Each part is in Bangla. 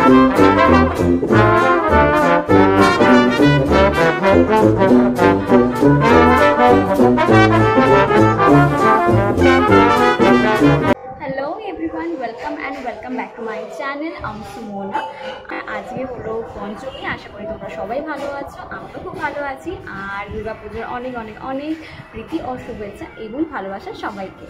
Hello everyone, welcome and welcome back to my channel. আমি সুমনা। আজকে হলো পঞ্চমী। আশা করি তোমরা সবাই ভালো আছো, আমিও খুব ভালো আছি। আর দুর্গাপুজোর অনেক অনেক অনেক প্রীতি ও শুভেচ্ছা এবং ভালোবাসা সবাইকে।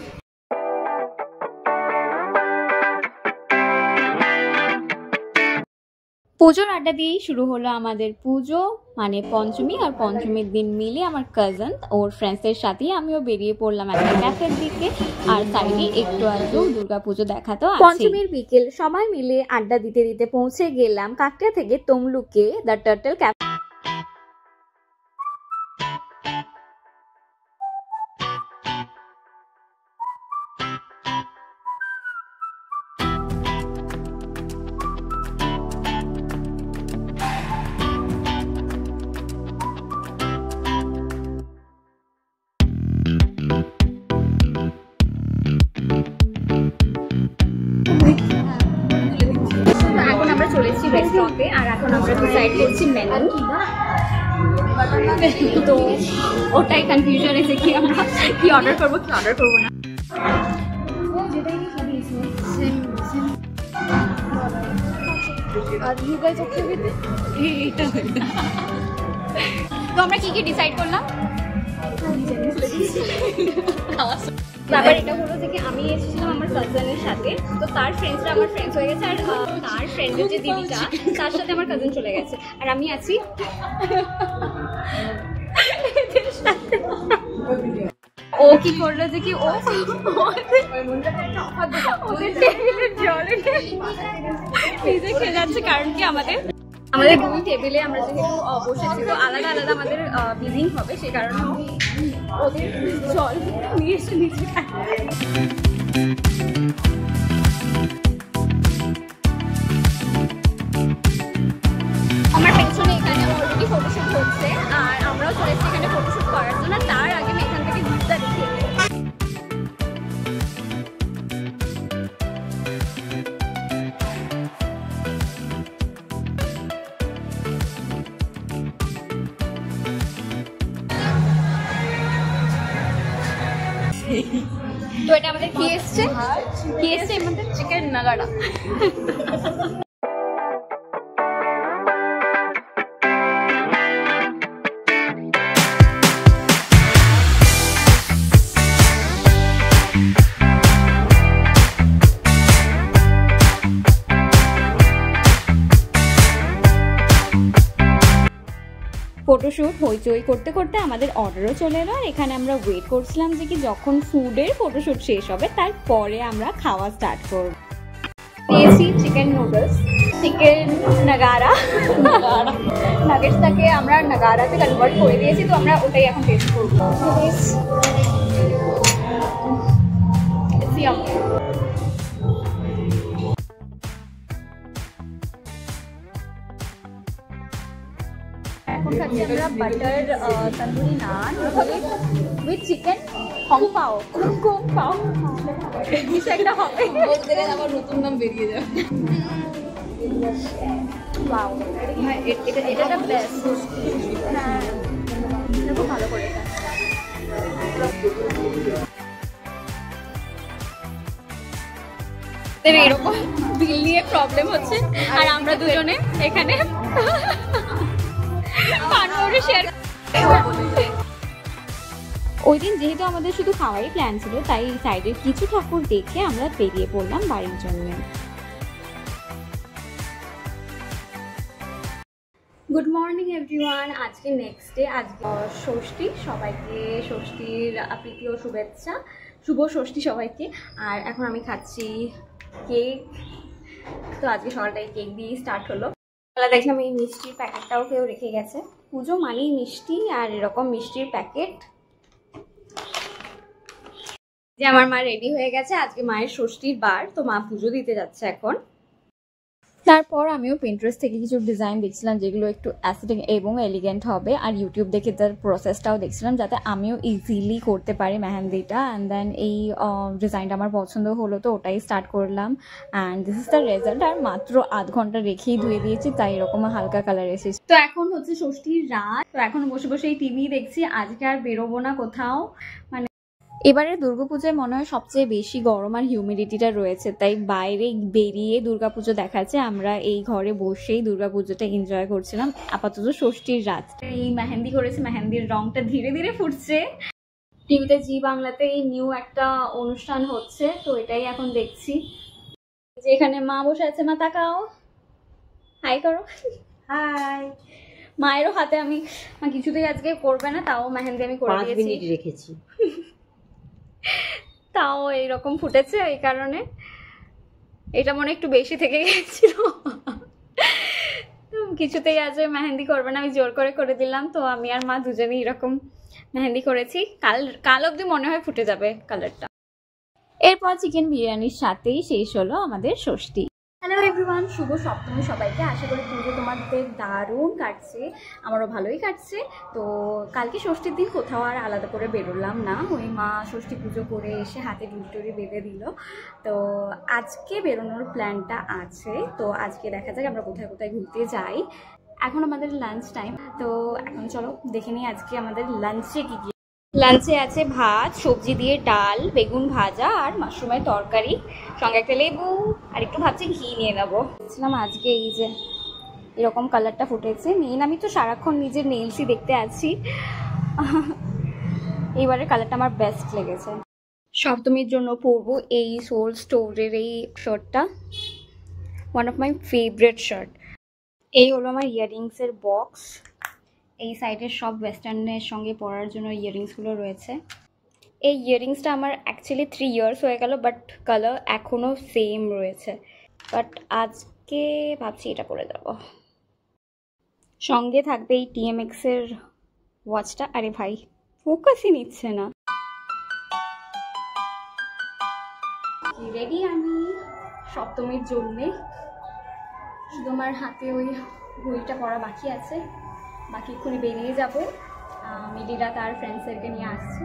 পুজোর আড্ডা দিয়েই শুরু হলো আমাদের পুজো, মানে পঞ্চমী। আর পঞ্চমীর দিন মিলে আমার কাজিন ওর ফ্রেন্ডসের সাথেই আমিও বেরিয়ে পড়লাম একটা ক্যাফের দিকে। আর সাইডে একটু আধটু দুর্গাপুজো দেখা তো আছে। পঞ্চমীর বিকেল সবাই মিলে আড্ডা দিতে দিতে পৌঁছে গেলাম কাকড়া থেকে তমলুকে দ্য টার্টল ক্যাফে। এখন আমরা চলে এসেছি রেস্টুরেন্টে আর এখন আমরা ডিসাইড করছি মেনু। তো ওটাই কনফিউশন এসে কি আমরা কি অর্ডার করবো কি অর্ডার করবো না। তো আমরা কি কি ডিসাইড করলাম? ব্যাপার এটা হলো যে আমি এসেছিলাম আমার কাজিনের সাথে, তো তার ফ্রেন্ডসরা আমার ফ্রেন্ডস হয়ে গেছে। আর তার ফ্রেন্ডের যে দিদিটা তার সাথে আমার কাজিন চলে গেছে, আর আমি আছি ও কি করলো যে কি ও ওদের টেবিলের জলে নিজে খেয়ে যাচ্ছে। কারণ কি আমাদের দুই টেবিলে আমরা যেহেতু বসেছি, তো আলাদা আলাদা আমাদের বিলিং হবে, সেই কারণে ওদের জল নিয়ে এসে নিচে আমার পেছনে এখানে অলরেডি ফটোশুট হচ্ছে, আর আমরাও চলে এসেছি এখানে ফটোশুট করার জন্য। তার আগে আমি এখান থেকে ভিউটা দেখিয়ে দেবো। তো এটা আমাদের কি এসছে আমাদের চিকেন নাগাড়া। ফটোশ্যুট হইচই করতে করতে আমাদের অর্ডারও চলে এলো। আর এখানে আমরা ওয়েট করছিলাম যে কি যখন ফুডের ফটোশ্যুট শেষ হবে তারপরে আমরা খাওয়া স্টার্ট করব। নিয়েছি চিকেন নুডলস, চিকেন নাগারা, নাগেটসটাকে আমরা নাগারাতে কনভার্ট করে দিয়েছি, তো আমরা ওটাই এখন টেস্ট করবো। এখন খাচ্ছি আমরা butter tandoori naan with chicken কম পাও কিছু একটা হবে, বলতে গেলে আমার নতুন নাম বেরিয়ে যাবে। ওয়াও, এটা বেস্ট। হ্যাঁ, খুব ভালো করে এরকম বিল নিয়ে প্রবলেম হচ্ছে, আর আমরা দুজনে এখানে ওই দিন যেহেতু আমাদের শুধু খাওয়ারই প্ল্যান ছিল, তাই সাইডের কিছু ঠাকুর দেখে আমরা বেরিয়ে পড়লাম বাড়ির জন্য। Good morning everyone. আজকে নেক্সট ডে, আজকে ষষ্ঠী। সবাইকে ষষ্ঠীর প্রীতি ও শুভেচ্ছা, শুভ ষষ্ঠী সবাইকে। আর এখন আমি খাচ্ছি কেক। তো আজকে সকালটাই কেক দিয়ে স্টার্ট হলো। দেখলাম এই মিষ্টির প্যাকেটটাও কেউ রেখে গেছে। পুজো মানেই মিষ্টি, আর এরকম মিষ্টির প্যাকেট। যে আমার মা রেডি হয়ে গেছে, আজকে মায়ের ষষ্ঠীর বার, তো মা পুজো দিতে যাচ্ছে এখন। তারপর আমিও পিন্টারেস্ট থেকে কিছু ডিজাইন দেখছিলাম যেগুলো একটু অ্যাস্থেটিক এবং এলিগেন্ট হবে, আর ইউটিউব দেখে তার প্রসেসটাও দেখছিলাম যাতে আমিও ইজিলি করতে পারি মেহেন্দিটা। অ্যান্ড দেন এই ডিজাইনটা আমার পছন্দ হলো, তো ওটাই স্টার্ট করলাম। And this is the result. আর মাত্র আধ ঘন্টা রেখেই ধুয়ে দিয়েছি, তাই এরকম হালকা কালার এসেছে। তো এখন হচ্ছে ষষ্ঠীর রাত, তো এখন বসে বসে এই টিভি দেখছি। আজকে আর বেরোবো না কোথাও, মানে এবারে দুর্গাপূজায় মনে হয় সবচেয়ে বেশি গরম আর হিউমিডিটিটা রয়েছে, তাই বাইরে বেরিয়ে দুর্গাপুজো দেখাচ্ছে, আমরা এই ঘরে বসেই দুর্গাপুজোটা এনজয় করছিলাম। আপাতত ষষ্ঠীর রাত। এই মেহেন্দি করেছে, মেহেন্দির রংটা ধীরে ধীরে ফুটছে। টিভিতে জি বাংলাতে এই নিউ একটা অনুষ্ঠান হচ্ছে, তো এটাই এখন দেখছি। যে এখানে মা বসে আছে, মা তাকাও, হাই করো। হাই। মায়েরও হাতে আমি কিছুতেই আজকে করবে না, তাও মেহেন্দি আমি করে দিয়েছি, রেখেছি। তাও এইরকম ফুটেছে, এই কারণে এটা মনে একটু বেশি থেকে গেছিল। কিছুতেই আজ মেহেন্দি করবে না, আমি জোর করে দিলাম। তো আমি আর মা দুজনেই এরকম মেহেন্দি করেছি। কাল অবধি মনে হয় ফুটে যাবে কালারটা। এরপর চিকেন বিরিয়ানির সাথেই শেষ হলো আমাদের ষষ্ঠী। হ্যালো এভরিওয়ান, শুভ সপ্তমী সবাইকে। আশা করি পুজো তোমাদের দারুণ কাটছে, আমারও ভালোই কাটছে। তো কালকে ষষ্ঠীর দিন কোথাও আর আলাদা করে বেরোলাম না, ওই মা ষষ্ঠী পুজো করে এসে হাতে ডুরি বেঁধে দিল। তো আজকে বেরোনোর প্ল্যানটা আছে, তো আজকে দেখা যাক আমরা কোথায় কোথায় ঘুরতে যাই। এখন আমাদের লাঞ্চ টাইম, তো এখন চলো দেখে নিই আজকে আমাদের লাঞ্চে কী কী। লাঞ্চে আছে ভাত, সবজি দিয়ে ডাল, বেগুন ভাজা আর মাশরুমের তরকারি, সঙ্গে একটা লেবু, আর একটু ভাবছি ঘি নিয়ে নেবো। বলছিলাম আজকে এই যে এরকম কালারটা ফুটেছে। মেন আমি তো সারাক্ষণ নিজের নেলসই দেখতে আছি, এইবারের কালারটা আমার বেস্ট লেগেছে। সপ্তমীর জন্য পরবো এই সোল স্টোরের এই শার্টটা, one of my favourite shirt. এই হলো আমার ইয়াররিংসের বক্স। এই সাইডের সব ওয়েস্টার্নের সঙ্গে পরার জন্য ইয়াররিংসগুলো রয়েছে। এই ইয়াররিংসটা আমার অ্যাকচুয়ালি 3 ইয়ার্স হয়ে গেল, বাট কালার এখনও সেম রয়েছে। বাট আজকে ভাবছি এটা পরে যাব। সঙ্গে থাকবে এই TMX-এর ওয়াচটা। আরে ভাই ফোকাসই নিচ্ছে না। রেডি আমি সপ্তমীর জন্যে, শুধু আমার হাতে ওই ঘড়িটা পরা বাকি আছে, বাকি এক্ষুনি বেরিয়ে যাবো। মিডিরা তার ফ্রেন্ডসদেরকে নিয়ে আসছে।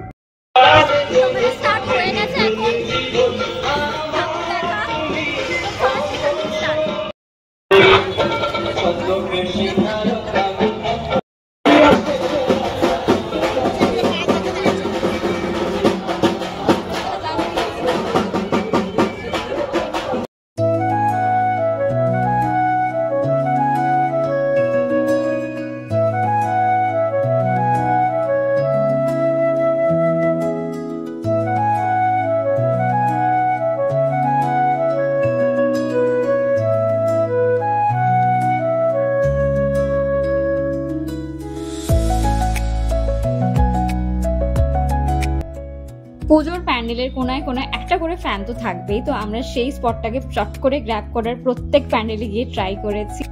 পুজোর প্যান্ডেলের কোনায় কোনায় একটা করে ফ্যান তো থাকবেই, তো আমরা সেই স্পটটাকে চট করে গ্র্যাব করার প্রত্যেক প্যান্ডেলে গিয়ে ট্রাই করেছি।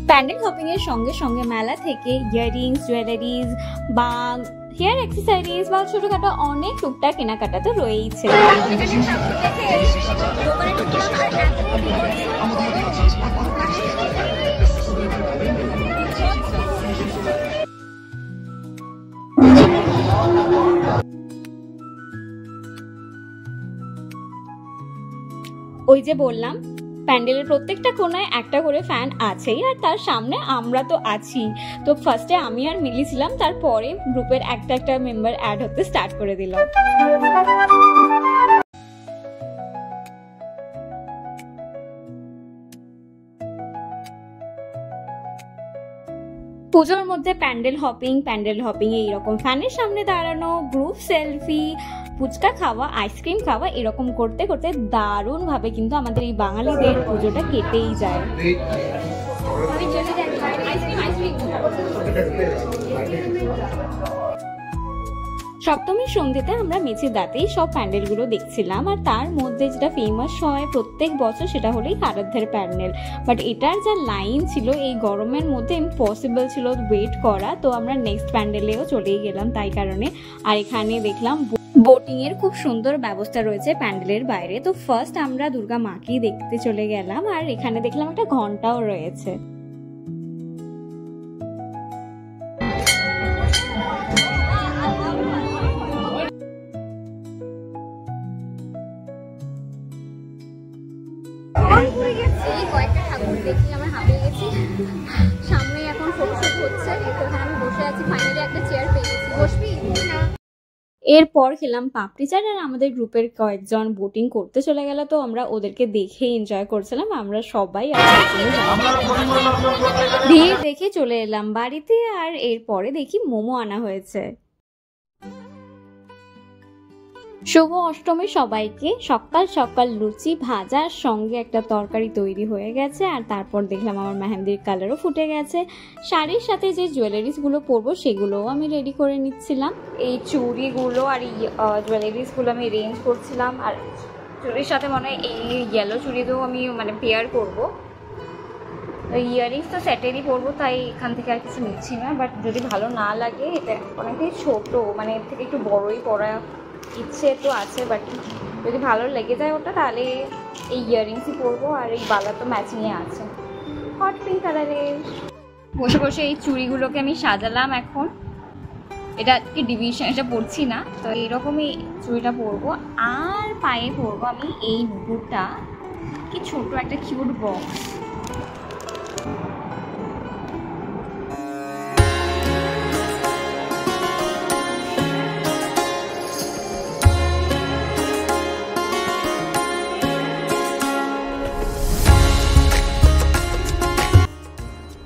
প্যান্ডেল হপিং এর সঙ্গে সঙ্গে মেলা থেকে ইয়াররিংস, জুয়েলারিজ বা হেয়ার অ্যাক্সেসরিজ বা ছোটখাটো অনেক টুকটাক কেনাকাটা তো রয়েইছে। ওই যে বললাম প্যান্ডেলের প্রত্যেকটা কোনায় একটা করে ফ্যান আছেই, আর তার সামনে আমরা তো আছি। তো ফার্স্টে আমি আর মিলি ছিলাম, তারপরে গ্রুপের একটা মেম্বার অ্যাড হতে স্টার্ট করে দিল। পুজোর মধ্যে প্যান্ডেল হপিং এইরকম ফ্যানের সামনে দাঁড়ানো, গ্রুপ সেলফি, ফুচকা খাওয়া, আইসক্রিম খাওয়া, এরকম করতে করতে দারুণ ভাবে কিন্তু আমাদের এই বাঙালিদের পুজোটা কেটেই যায়। সপ্তমীর সন্ধ্যেতে আমরা মেঝে দাঁতেই সব প্যান্ডেলগুলো দেখছিলাম, আর তার মধ্যে যেটা ফেমাস হয় প্রত্যেক বছর সেটা হলোই আরাধ্যের প্যান্ডেল। বাট এটার যা লাইন ছিল এই গরমের মধ্যে ইম্পসিবল ছিল ওয়েট করা, তো আমরা নেক্সট প্যান্ডেলেও চলেই গেলাম তাই কারণে। আর এখানে দেখলাম বোটিং এর খুব সুন্দর ব্যবস্থা রয়েছে প্যান্ডেলের বাইরে। তো ফার্স্ট আমরা দুর্গা মাকেই দেখতে চলে গেলাম, আর এখানে দেখলাম একটা ঘন্টাও রয়েছে। কয়েকটা ঠাকুর দেখি আমার হাঁপিয়ে গেছি। সামনে এখন ফটোশুট হচ্ছে, এখানে আমি বসে আছি, ফাইনালি একটা চেয়ার পেয়ে গেছি। বসবি না? এরপর খেলাম পাপড়ি চাট, আর আমাদের গ্রুপের কয়েকজন বোটিং করতে চলে গেল, তো আমরা ওদেরকে দেখে এনজয় করছিলাম। আমরা সবাই ভিড় দেখে চলে এলাম বাড়িতে, আর এরপরে দেখি মোমো আনা হয়েছে। শুভ অষ্টমী সবাইকে। সকাল সকাল লুচি ভাজার সঙ্গে একটা তরকারি তৈরি হয়ে গেছে, আর তারপর দেখলাম আমার মেহেন্দির কালারও ফুটে গেছে। শাড়ির সাথে যে জুয়েলারিসগুলো পরবো সেগুলোও আমি রেডি করে নিচ্ছিলাম। এই চুড়িগুলো আর জুয়েলারিসগুলো আমি রেঞ্জ করছিলাম, আর চুড়ির সাথে মনে হয় এই ইয়েলো চুড়িতেও আমি পেয়ার করবো। ইয়াররিংস তো সেটেরই পরবো, তাই এখান থেকে আর কিছু নিচ্ছি না। বাট যদি ভালো না লাগে, এটা অনেকটাই ছোটো, এর থেকে একটু বড়োই পরা ইচ্ছে তো আছে, বাট যদি ভালো লেগে যায় ওটা তাহলে এই ইয়াররিংসই পরবো। আর এই বালা তো ম্যাচিংয়ে আছে, হট পিঙ্ক কালারের। বসে বসে এই চুড়িগুলোকে আমি সাজালাম। এখন এটা কি ডিভিশন, এটা পরছি না, তো এইরকমই চুড়িটা পরবো। আর পায়ে পরবো আমি এই বুটটা, কি ছোট একটা কিউট বক্স।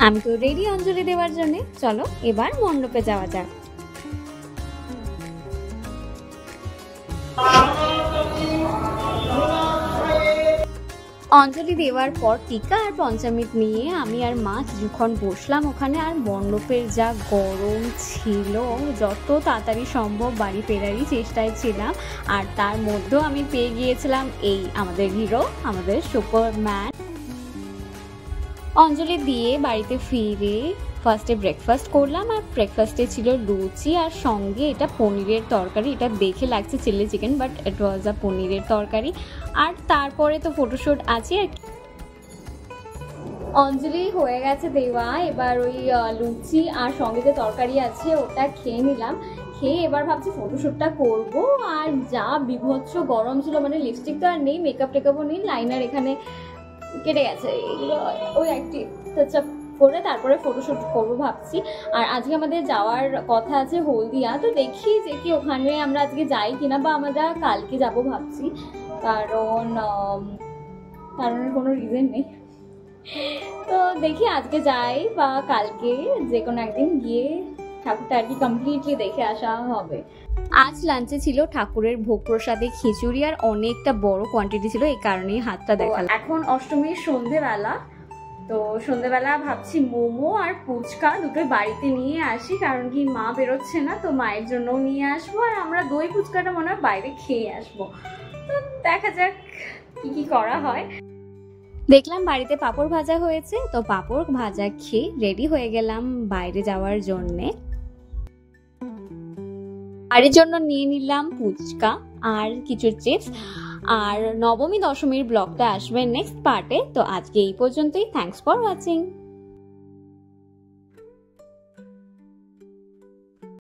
আমি তো রেডি অঞ্জলি দেওয়ার জন্য। চলো এবার মণ্ডপে যাওয়া যাক। অঞ্জলি দেওয়ার পর টিকা আর পঞ্চামৃত নিয়ে আমি আর মা কিছুক্ষণ বসলাম ওখানে। আর মণ্ডপের যা গরম ছিল, যত তাড়াতাড়ি সম্ভব বাড়ি ফেরারই চেষ্টায় ছিলাম। আর তার মধ্যেও আমি পেয়ে গিয়েছিলাম এই আমাদের হিরো, আমাদের সুপারম্যান। অঞ্জলি দিয়ে বাড়িতে ফিরে ফার্স্টে ব্রেকফাস্ট করলাম, আর ব্রেকফাস্টে ছিল লুচি আর সঙ্গে এটা পনিরের তরকারি। এটা দেখে লাগছে চিলি চিকেন, বাট ইট ওয়াজ আ পনিরের তরকারি। আর তারপরে তো ফটোশ্যুট আছে। আর অঞ্জলি হয়ে গেছে দেওয়া, এবার ওই লুচি আর সঙ্গে যে তরকারি আছে ওটা খেয়ে নিলাম। খেয়ে এবার ভাবছি ফটোশ্যুটটা করব। আর যা বিভৎস গরম ছিল, লিপস্টিক তো আর নেই, মেকআপ টেকআপও নেই, লাইনার এখানে কেটে গেছে, এগুলো ওই একটি টাচআপ করে তারপরে ফটোশ্যুট করবো ভাবছি। আর আজকে আমাদের যাওয়ার কথা আছে হলদিয়া, তো দেখি যে কি ওখানে আমরা আজকে যাই কিনা, বা আমরা কালকে যাব ভাবছি, কারণের কোনো রিজন নেই। তো দেখি আজকে যাই বা কালকে, যে কোনো একদিন গিয়ে ঠাকুরটা আর কি কমপ্লিটলি দেখে আসা হবে। আজ লাঞ্চে ছিল ঠাকুরের ভোগ প্রসাদে খিচুড়ি, আর অনেকটা বড় কোয়ান্টিটি ছিল, এই কারণেই হাতটা দেখালাম। এখন অষ্টমীর সন্ধেবেলা, তো সন্ধেবেলা ভাবছি মোমো আর ফুচকা দুটোই বাড়িতে নিয়ে আসি, কারণ কি মা বেরোচ্ছে না, তো মায়ের জন্যও নিয়ে আসবো। আর আমরা দই ফুচকাটা মনে হয় বাইরে খেয়ে আসবো, তো দেখা যাক কি কি করা হয়। দেখলাম বাড়িতে পাঁপড় ভাজা হয়েছে, তো পাঁপড় ভাজা খেয়ে রেডি হয়ে গেলাম বাইরে যাওয়ার জন্যে। বাড়ির জন্য নিয়ে নিলাম ফুচকা আর কিছু চিপস। আর নবমী দশমীর ব্লগটা আসবে নেক্সট পার্টে। তো আজকে এই পর্যন্তই। Thanks for watching.